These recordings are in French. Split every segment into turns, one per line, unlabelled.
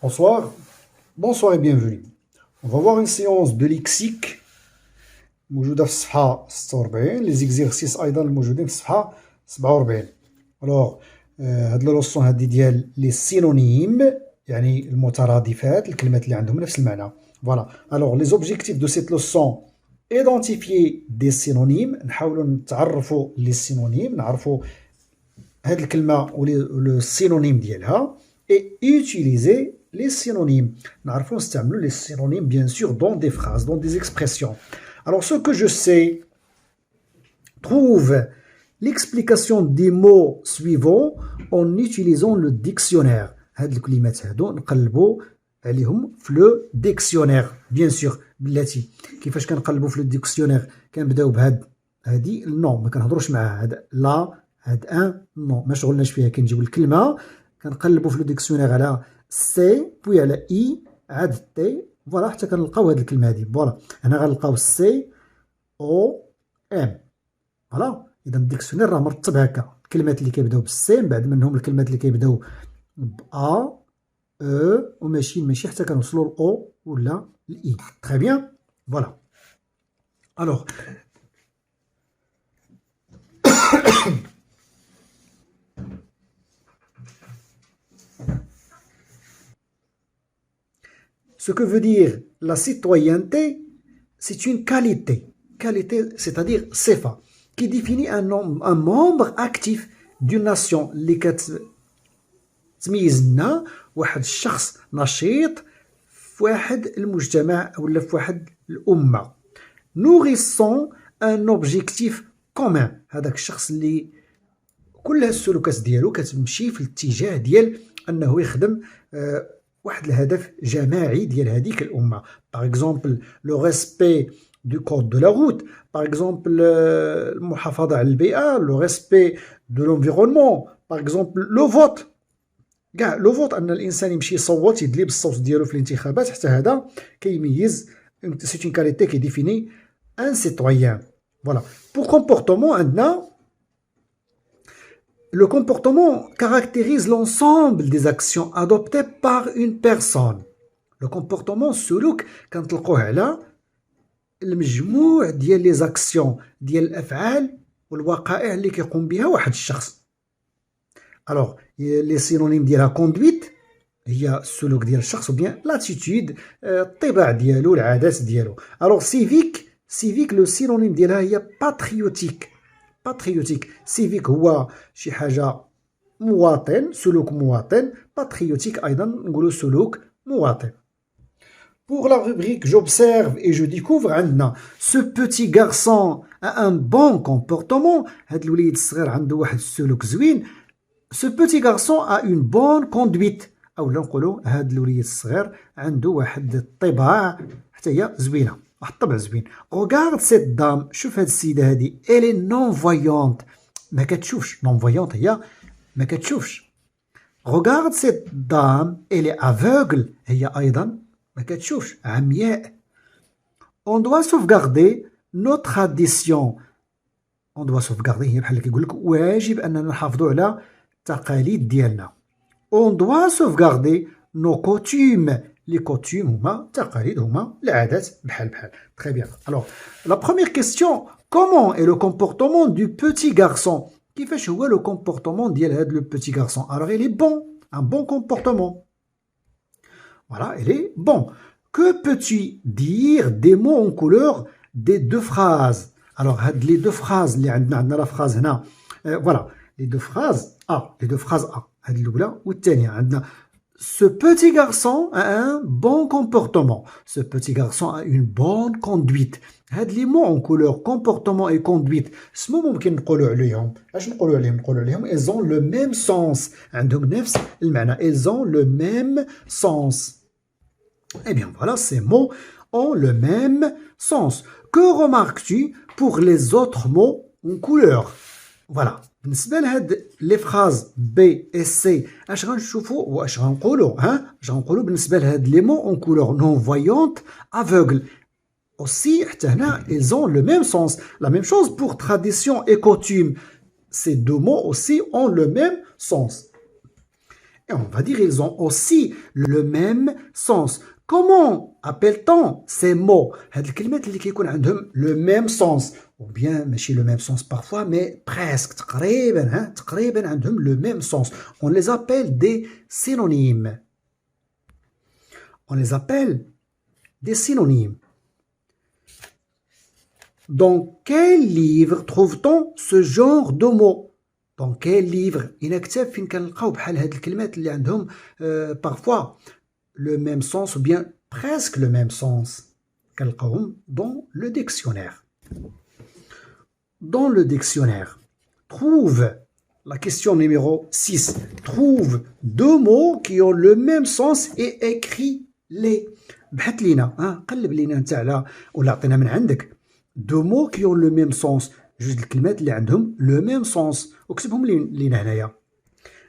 Bonsoir, bonsoir et bienvenue. On va voir une séance de lexique موجودة في الصفحة 46 les exercices أيضا الموجودين في الصفحة 47. Alors هاد لوسون هادي ديال لي سينونيم يعني المترادفات الكلمات اللي عندهم نفس المعنى. Voilà. Alors les objectifs de cette leçon identifier des synonymes نحاولوا نتعرفوا les synonymes نعرفوا هاد الكلمة و le synonyme ديالها et utiliser les synonymes. نعرفوا نستعملوا les synonymes bien sûr dans des phrases, dans des expressions. Alors ce que je sais, trouve l'explication des mots suivants en utilisant le dictionnaire. هاد الكلمات هادو نقلبوا عليهم في لو ديكسيونير بيان سور بلاتي. كيفاش كنقلبوا في لو ديكسيونير؟ كنبداو بهاد هادي نو ما كنهضروش معاها، هاد لا هاد ان نو ما شغلناش فيها. كنجيو الكلمه كنقلبوا في لو ديكسيونير على سي بوي على اي عاد تي فوالا حتى كنلقاو هاد الكلمه هادي. فوالا هنا غنلقاو سي او ام. فوالا اذا الديكسيونير راه مرتب هكا، الكلمات اللي كيبداو بالسي من بعد منهم الكلمات اللي كيبداو ب ماشي حتى كنوصلوا لاو ولا الاي. تري بيان. فوالا الوغ ce que veut dire la citoyenneté, c'est une qualité. Qualité, c'est-à-dire صفة qui définit un membre actif d'une nation اللي كتميزنا واحد الشخص نشيط في واحد المجتمع ولا في واحد الأمة. nourrissant un objectif commun. هذاك الشخص اللي كل السلوكات ديالو كتمشي في الاتجاه ديال أنه يخدم واحد الهدف جماعي ديال هذيك الأمة. par exemple le respect du code de la route, par exemple المحافظة على البيئة, le respect de l'environnement, par exemple le vote. كاع لو فوت ان الانسان يمشي يصوت يدلي بالصوت ديالو في الانتخابات، حتى هذا كيميز سي اون كاليتي كي ديفيني ان سيتويان. فوالا بور كومبورتمون عندنا le comportement caractérise l'ensemble des actions adoptées par une personne. le comportement السلوك كنطلقوه على المجموع ديال لي زاكسيون ديال الافعال والوقائع اللي كيقوم بها واحد الشخص. Alors, les synonymes ديالها conduite هي السلوك ديال الشخص، ou bien l'attitude الطباع ديالو العادات ديالو. Alors civique le synonyme ديالها هي patriotique. civique هو شي حاجة مواطن، سلوك مواطن. patriotique أيضا نقولوا سلوك مواطن. Pour la rubrique j'observe et je découvre عندنا ce petit garçon a un bon comportement. هاد الوليد الصغير عنده واحد السلوك زوين. Ce petit garçon a une bonne conduite. أو نقولوا هاد الوليد الصغير عنده واحد الطباع حتى هي زوينة، واحد الطبع زوين. Regarde cette dame. شوف هاد السيدة هادي. Elle est non-voyante. ما كتشوفش. non-voyante هي ما كتشوفش. Regarde cette dame. Elle est aveugle. هي أيضا ما كتشوفش، عمياء. On doit sauvegarder nos traditions. On doit sauvegarder هي بحال كيقول لك واجب أننا نحافظوا على التقاليد ديالنا. On doit sauvegarder nos coutumes. Les coutumes هما التقاليد، هما العادات بحال. Très bien. Alors, la première question, comment est le comportement du petit garçon? كيفاش هو le comportement ديال هذا le petit garçon? Alors, il est bon, un bon comportement. Voilà, il est bon. Que peux-tu dire des mots en couleur des deux phrases? Alors, les deux phrases اللي عندنا la phrase هنا. Voilà, les deux phrases A. هذه الأولى والثانية. عندنا ce petit garçon a un bon comportement. Ce petit garçon a une bonne conduite. هاد les mots en couleur comportement et conduite اسمو ممكن نقولوا عليهم اش نقولوا عليهم ils ont le même sens. عندهم نفس المعنى. ils ont le même sens. Eh bien voilà, ces mots ont le même sens. Que remarques-tu pour les autres mots en couleur? Voilà. بالنسبة لهاد لي فراز بي اي سي اش غنشوفوا واش غنقولوا اش غنقولوا بالنسبة لهاد لي مو اون كولور نون فويونت افوغل aussi حتى هنا ils ont le même sens. La même chose pour tradition et coutume. Ces deux mots aussi ont le même sens. Et on va dire ils ont aussi le même sens. Comment appelle-t-on ces mots? هاد الكلمات اللي كيكون عندهم le même sens ou bien ماشي le même sens parfois mais presque تقريبا عندهم le même sens. On les appelle des synonymes. On les appelle des synonymes. Dans quel livre trouve-t-on ce genre de mots? Dans quel livre؟ إلى كتاب فين كنلقاو بحال هاد الكلمات اللي عندهم parfois le même sens ou bien presque le même sens. كنلقاوهم dans le dictionnaire. Dans le dictionnaire, trouve la question numéro 6. Trouve deux mots qui ont le même sens et écris-les. بحث لينا قلب لينا انت على ولا عطينا من عندك deux mots qui ont le même sens. جوج الكلمات اللي عندهم le même sens وكتبهم لينا هنايا.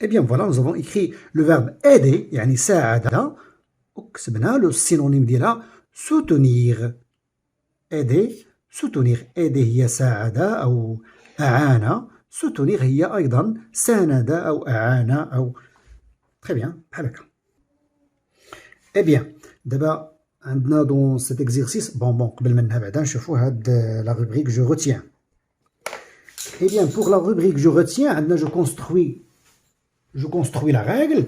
Eh bien voilà, nous avons écrit le verbe aider يعني ساعد وكتبنا le synonyme ديالها soutenir. aider soutenir. aider هي ساعد أو أعان. soutenir هي أيضا ساند أو أعان أو très bien بحال هكا. Eh bien دابا عندنا dans cet exercice قبل منها بعدا نشوفوا هاد la rubrique je retiens. Eh bien pour la rubrique je retiens عندنا je construis la règle.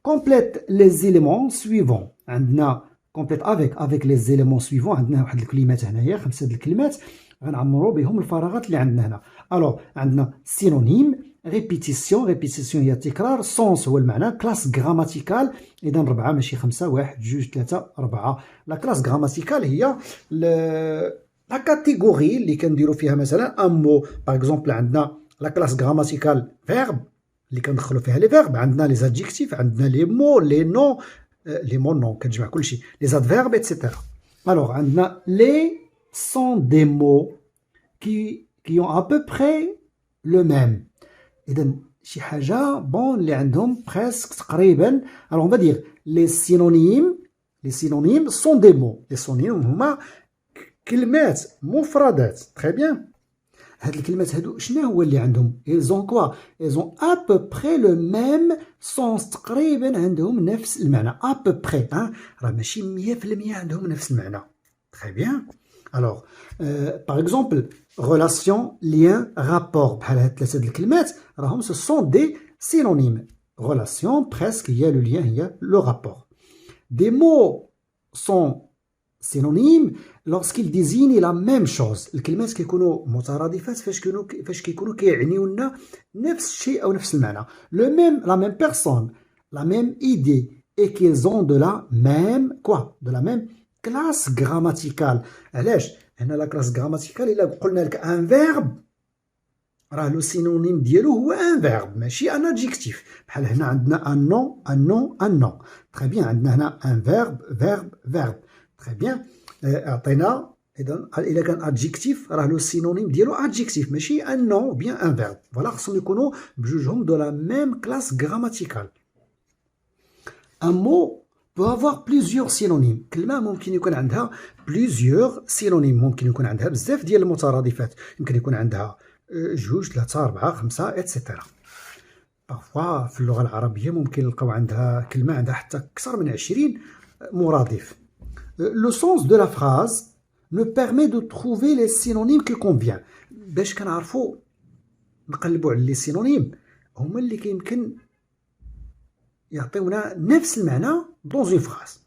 Complète les éléments suivants. عندنا complète avec les éléments suivants. عندنا واحد الكلمات هنايا 5 الكلمات غنعمروا بهم الفراغات اللي عندنا هنا. الوغ عندنا synonyme répétition هي التكرار sens هو المعنى classe grammaticale اذا 4 ماشي 5 1 2 3 4 لا classe grammaticale هي لا كاتيجوري اللي كنديروا فيها مثلا ان مو باغ اكزومبل عندنا لا كلاس غراماتيكال فيرب اللي كندخلوا فيها لي فيرب عندنا لي زادجيكتيف عندنا لي مو لي نو لي مو نو كتجمع كلشي لي زادفيرب ايتترا. الوغ عندنا لي سون دي مو qui ont à peu près le même. اذا شي حاجه بون اللي عندهم بريسك تقريبا. الوغ on va dire les synonymes sont des mots. les synonymes هما كلمات مفردات. très bien. هاد الكلمات هادو شنو هو اللي عندهم؟ ils ont quoi? ils ont à peu près le même sens. تقريبا عندهم نفس المعنى à peu près راه ماشي 100% عندهم نفس المعنى. très bien. alors par exemple relation lien rapport بحال هاد ثلاثه الكلمات راهم ce sont des synonymes. relation presque هي le lien هي le rapport. des mots sont synonymes lorsqu'ils désignent la même chose. الكلمات كيكونوا مترادفات فاش كيكونوا كيعنيو لنا نفس الشيء او نفس المعنى. la même personne, la même idée et qu'ils ont de la même de la même classe grammaticale. علاش هنا لا classe grammaticale الا قلنا لك ان verbe راه لو سينونيم ديالو هو ان verbe ماشي ان adjectif. بحال هنا عندنا un nom. très bien. عندنا هنا ان verbe. très bien. عطينا اذا كان adjectif راه لو سينونيم ديالو adjectif ماشي ان نو بيان ان فيرب. فوالا خصهم يكونوا بجوجهم دو لا ميم كلاس غراماتيكال. ان مو peut avoir plusieurs synonymes. كلمه ممكن يكون عندها plusieurs synonymes. ممكن يكون عندها بزاف ديال المترادفات. يمكن يكون عندها 2 3 4 5 ايتترا. بارفوا في اللغه العربيه ممكن نلقاو عندها كلمه عندها حتى اكثر من 20 مرادف. Le sens de la phrase nous permet de trouver les synonymes qui conviennent. باش كنعرفوا نقلبوا على لي سينونيم هما اللي كيمكن يعطيونا نفس المعنى dans une phrase.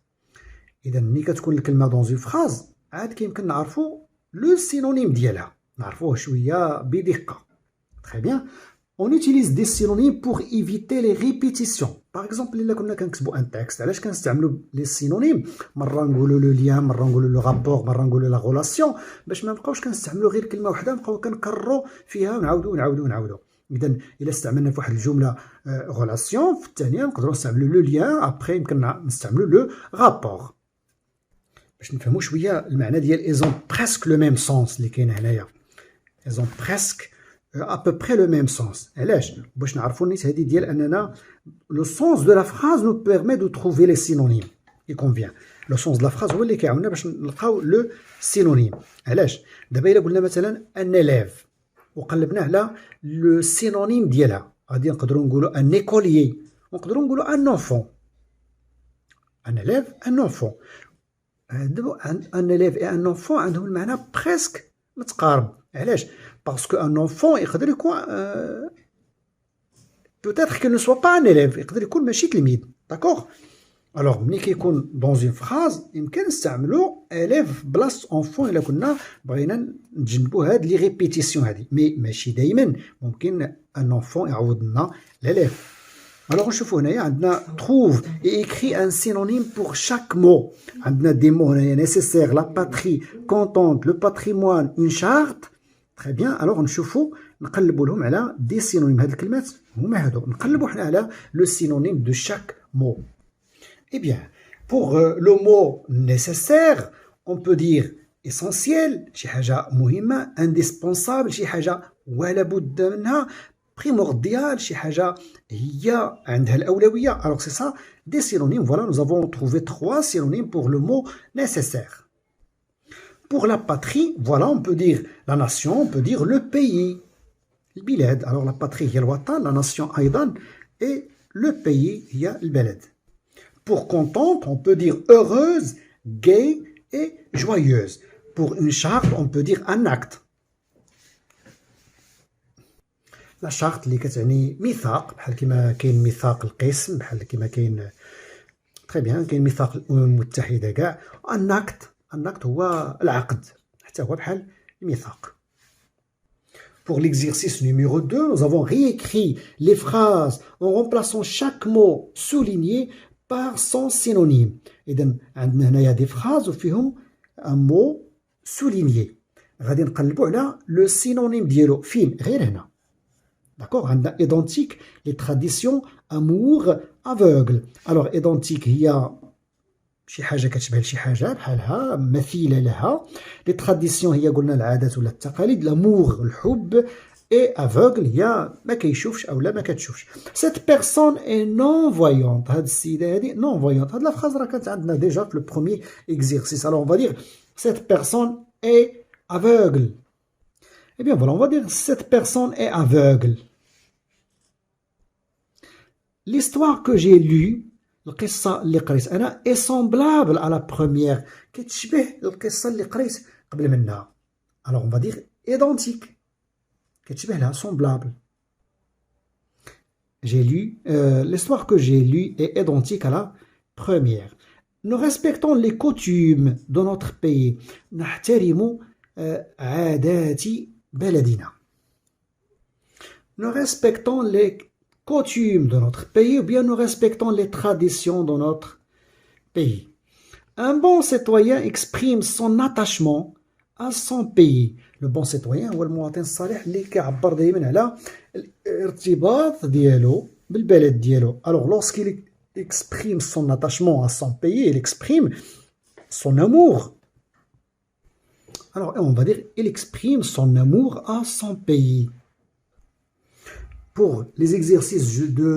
اذا ملي كتكون الكلمه dans une phrase عاد كيمكن نعرفوا لو سينونيم ديالها نعرفوه شويه بدقه. très bien. On utilise des synonymes pour éviter les répétitions. Par exemple, إلا كنا كنكتبوا un texte علاش كنستعملوا les synonymes؟ مرة نقولوا le lien، مرة نقولوا le rapport، مرة نقولوا la relation باش ما نبقاوش كنستعملوا غير كلمة واحدة نبقاو كنكرروا فيها ونعاودوا. إذا إلا استعملنا في واحد الجملة relation في الثانية نقدروا نستعملوا le lien après يمكن نستعملوا le rapport باش نفهموا شوية المعنى ديال ils ont presque le même sens اللي كاين هنايا. ils ont presque à peu près le même sens. علاش باش نعرفوا النيت هذه ديال اننا le sens de la phrase nous permet de trouver les synonymes qui convient. le sens de la phrase هو اللي كيعاوننا باش نلقاو le synonyme. علاش دابا الا قلنا مثلا un élève وقلبنا على le synonyme ديالها غادي نقدروا نقولوا un écolier نقدروا نقولوا un enfant. Un élève, un enfant. Un élève et un enfant عندهم المعنى presque متقارب. علاش؟ parce qu'un enfant يقدر يكون peut-être qu'il ne soit pas un élève, يقدر يكون ماشي تلميذ. D'accord? Alors ملي كيكون dans une phrase يمكن نستعملوا élève بلاصه enfant الا كنا بغينا نتجنبوا هاد لي ريبيتيسيون هادي. مي ماشي دائما ممكن un enfant يعوض لنا l'élève. Alors نشوفوا هنايا عندنا trouve et écrit un synonyme pour chaque mot. عندنا des mots هنايا nécessaire, la patrie, contente, le patrimoine, une charte. Très bien. Alors نشوفوا نقلبوا لهم على des synonymes. هاد الكلمات هما هادو. نقلبوا حنا على le synonyme de chaque mot. Eh bien, pour le mot nécessaire, on peut dire essentiel, شي حاجة مهمة, indispensable, شي حاجة ولا بد منها, primordial, شي حاجة هي عندها الأولوية. Alors c'est ça, des synonymes. Voilà, nous avons trouvé 3 synonymes pour le mot nécessaire. Pour la patrie, voilà, on peut dire la nation, on peut dire le pays. البلاد. Alors la patrie هي الوطن, la nation أيضا, et le pays هي البلد. Pour contente, on peut dire heureuse, gaie et joyeuse. Pour une charte, on peut dire un acte. La charte اللي كتعني ميثاق بحال كيما كاين ميثاق القسم بحال كيما كاين très bien كاين ميثاق الأمم المتحدة كاع. un acte هو العقد حتى هو بحال الميثاق. Pour l'exercice numéro 2, nous avons réécrit les phrases en remplaçant chaque mot souligné par son synonyme. إذا عندنا هنايا دي phrases وفيهم un mot souligné. غادي نقلبوا على le synonyme ديالو فين؟ غير هنا. D'accord? عندنا identique les traditions amour aveugle. Alors identique هي شي حاجة كتشبه لشي حاجة بحالها مثيلة لها. les traditions هي قلنا العادات ولا التقاليد. l'amour الحب. et aveugle هي ما كيشوفش أو لا ما كتشوفش. cette personne est non-voyante. هاد السيدة هادي non-voyante. هاد الفراز راه كانت عندنا déjà في le premier exercice. alors on va dire cette personne est aveugle. Eh bien voilà, on va dire cette personne est aveugle. L'histoire que j'ai lue, القصة اللي قريت أنا est semblable à la première. كتشبه القصة اللي قريت قبل منها. alors on va dire identique. كتشبه لها semblable. J'ai lu, l'histoire que j'ai lue est identique à la première. Nous respectons les coutumes de notre pays. نحترم عادات بلدنا. Nous respectons les coutumes de notre pays ou bien nous respectons les traditions de notre pays. Un bon citoyen exprime son attachement à son pays. Le bon citoyen هو المواطن الصالح اللي كيعبر دائما على الارتباط ديالو بالبلد ديالو. Alors lorsqu'il exprime son attachement à son pays, il exprime son amour. Alors on va dire il exprime son amour à son pays. Pour les exercices de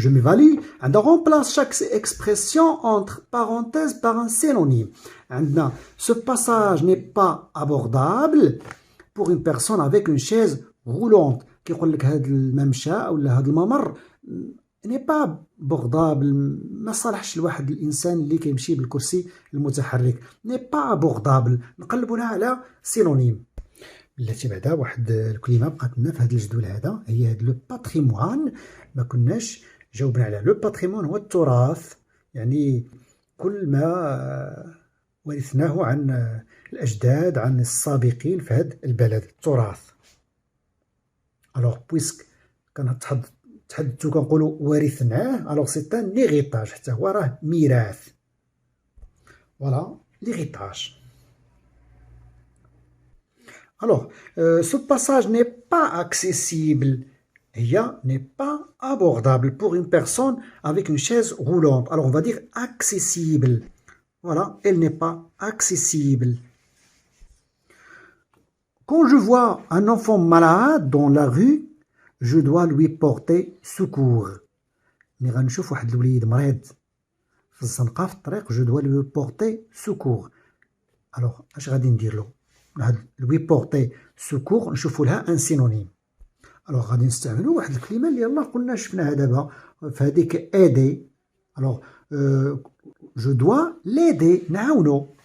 je m'évalue, on remplace chaque expression entre parenthèses par un synonyme. Ce passage n'est pas abordable pour une personne avec une chaise roulante. كيقول لك هذا الممشى أو هذا الممر n'est pas abordable. ما صالحش لواحد الإنسان اللي كيمشي بالكرسي المتحرك. n'est pas abordable. نقلبوا لها على synonyme. التي بعدها واحد الكلمه بقات لنا في هذا الجدول هذا هي هذا لو باتريمون. ما كناش جاوبنا على لو باتريمون. هو التراث، يعني كل ما ورثناه عن الاجداد عن السابقين في هذا البلد، التراث. الوغ بويسك تحدثوا كنقولوا ورثناه، الوغ سي ان ليغيتاج، حتى هو راه ميراث. فوالا ليغيتاج. Alors, ce passage n'est pas accessible. هي n'est pas abordable pour une personne avec une chaise roulante. Alors, on va dire accessible. Voilà, elle n'est pas accessible. Quand je vois un enfant malade dans la rue, je dois lui porter secours. ملي غنشوف واحد الوليد مريض في الزنقة في الطريق، je dois lui porter secours. Alors, اش غادي ندير له؟ lui porter secours نشوفوا لها un synonyme. الوغ غادي نستعملو واحد الكلمة اللي يلاه قلنا شفناها دابا في هذيك ايدي. الوغ جو دوا ليدي، نعاونو.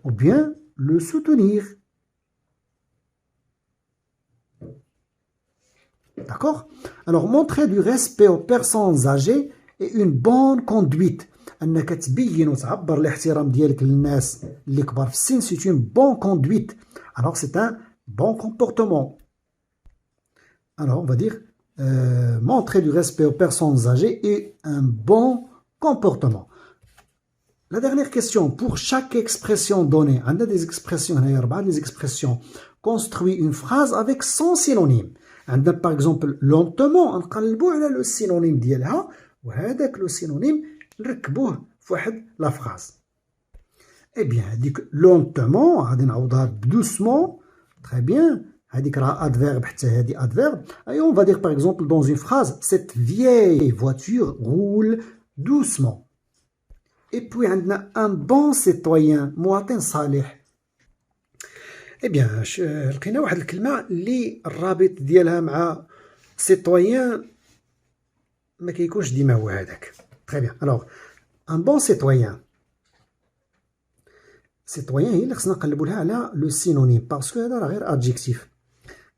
ou bien le soutenir. D'accord? Alors, montrer du respect aux personnes âgées et une bonne conduite. أنك تبين وتعبر الاحترام ديالك للناس اللي كبار في السن. C'est une bonne conduite. Alors, c'est un bon comportement. Alors, on va dire montrer du respect aux personnes âgées et un bon comportement. La dernière question, pour chaque expression donnée, on a des expressions, des expressions, construit une phrase avec son synonyme. On a par exemple lentement, on a le synonyme ديالها وهذاك le synonyme نركبوه في واحد la phrase. Eh bien, هذيك lentement غادي نعوضها doucement, très bien. هذيك راه adverbe حتى هذه adverbe. Et on va dire par exemple dans une phrase, cette vieille voiture roule doucement. Et puis, on a un bon citoyen, مواطن صالح. Eh bien, لقينا واحد الكلمة اللي الرابط ديالها مع citoyen ما كيكونش ديما هو هذاك. Très bien. Alors, un bon citoyen. Citoyen هي اللي خصنا نقلبوا لها على لو سينونيم باسكو هذا راه غير adjectif.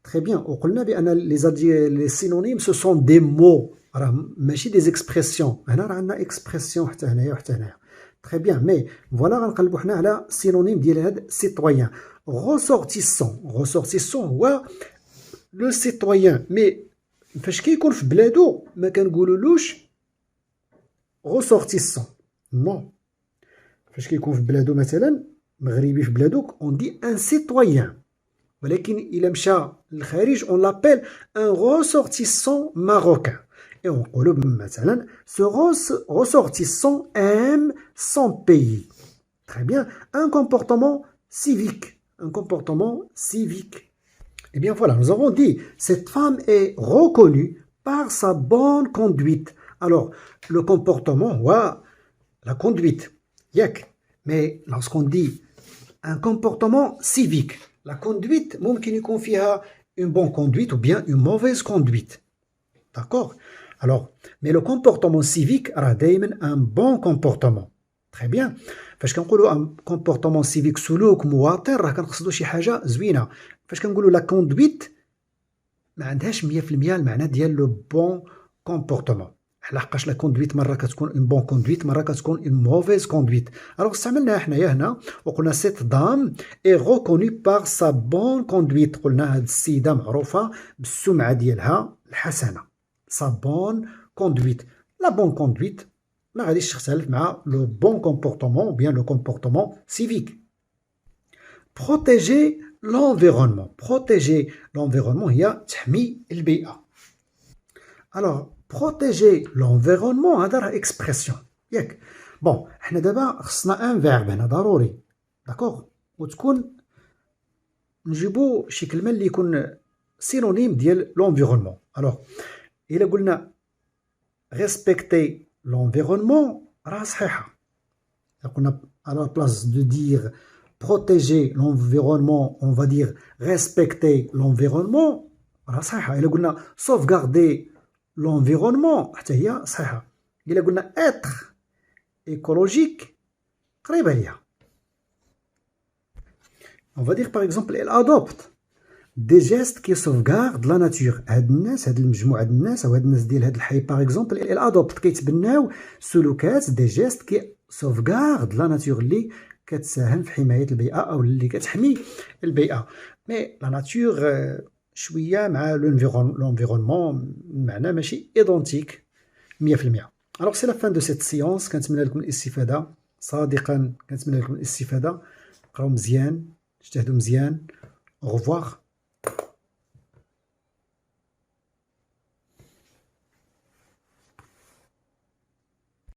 Très bien. وقلنا بأن les synonymes ce sont des mots. راه ماشي des expressions. هنا راه عندنا expression حتى هنايا وحتى هنايا. Très bien, mais voilà غنقلبوا حنا على synonyme ديال هاد citoyen. ressortissant هو لو citoyen، مي فاش كيكون في بلادو ما كنقولولوش ressortissant. نو، فاش كيكون في بلادو مثلا مغربي في بلادو on dit un citoyen، ولكن إلا مشى للخارج on l'appelle un ressortissant marocain. Et on dit maintenant, ce ressortissant aime son pays. Très bien. Un comportement civique. Un comportement civique. Eh bien voilà, nous avons dit, cette femme est reconnue par sa bonne conduite. Alors, le comportement, ouais, la conduite, yak. Mais lorsqu'on dit un comportement civique, la conduite, ممكن يكون فيها une bonne conduite ou bien une mauvaise conduite. D'accord? Alors, mais le comportement civique راه دايما un bon comportement. Très bien. فاش كنقولوا un comportement civique سلوك مواطن راه كنقصدوا شي حاجه زوينه. فاش كنقولوا لا كوندويت ما عندهاش 100% المعنى ديال لو بون كومبورتمون، لحقاش لا كوندويت مره كتكون اون بون كوندويت، مره كتكون اون موفيز كوندويت. الوغ استعملناها حنايا هنا وقلنا سيت دام اي ريكوني بار سا بون كوندويت. قلنا هاد السيده معروفه بالسمعه ديالها الحسنه. sa bonne conduite. La bonne conduite ما غاديش تختلف مع le bon comportement ou bien le comportement civique. Protéger l'environnement. Protéger l'environnement هي تحمي البيئة. Alors, protéger l'environnement هذا راه expression ياك. بون حنا دابا خصنا ان فيرب هنا ضروري، داكوغ، وتكون نجيبو شي كلمة اللي يكون سينونيم ديال l'environnement. Alors, إلا قلنا respecter l'environnement راه صحيحة. قلنا à la place de dire protéger l'environnement on va dire respecter l'environnement راه صحيحة. إلا قلنا sauvegarder l'environnement حتى هي صحيحة. إلا قلنا être écologique قريبة ليها. On va dire par exemple elle adopte des gestes qui sauvegardent la nature. هاد الناس، هاد المجموعة د الناس أو هاد الناس ديال هاد الحي باغ اكزومبل elle adopte كيتبناو سلوكات دي جيست كي sauvegarde la nature اللي كتساهم في حماية البيئة أو اللي كتحمي البيئة. مي لا ناتور شوية مع لونفيرونمون المعنى ماشي ايدونتيك 100%. الوغ سي لا فان دو سيت سيونس. كنتمنى لكم الاستفادة صادقا، كنتمنى لكم الاستفادة. قراو مزيان، اجتهدوا مزيان. au revoir.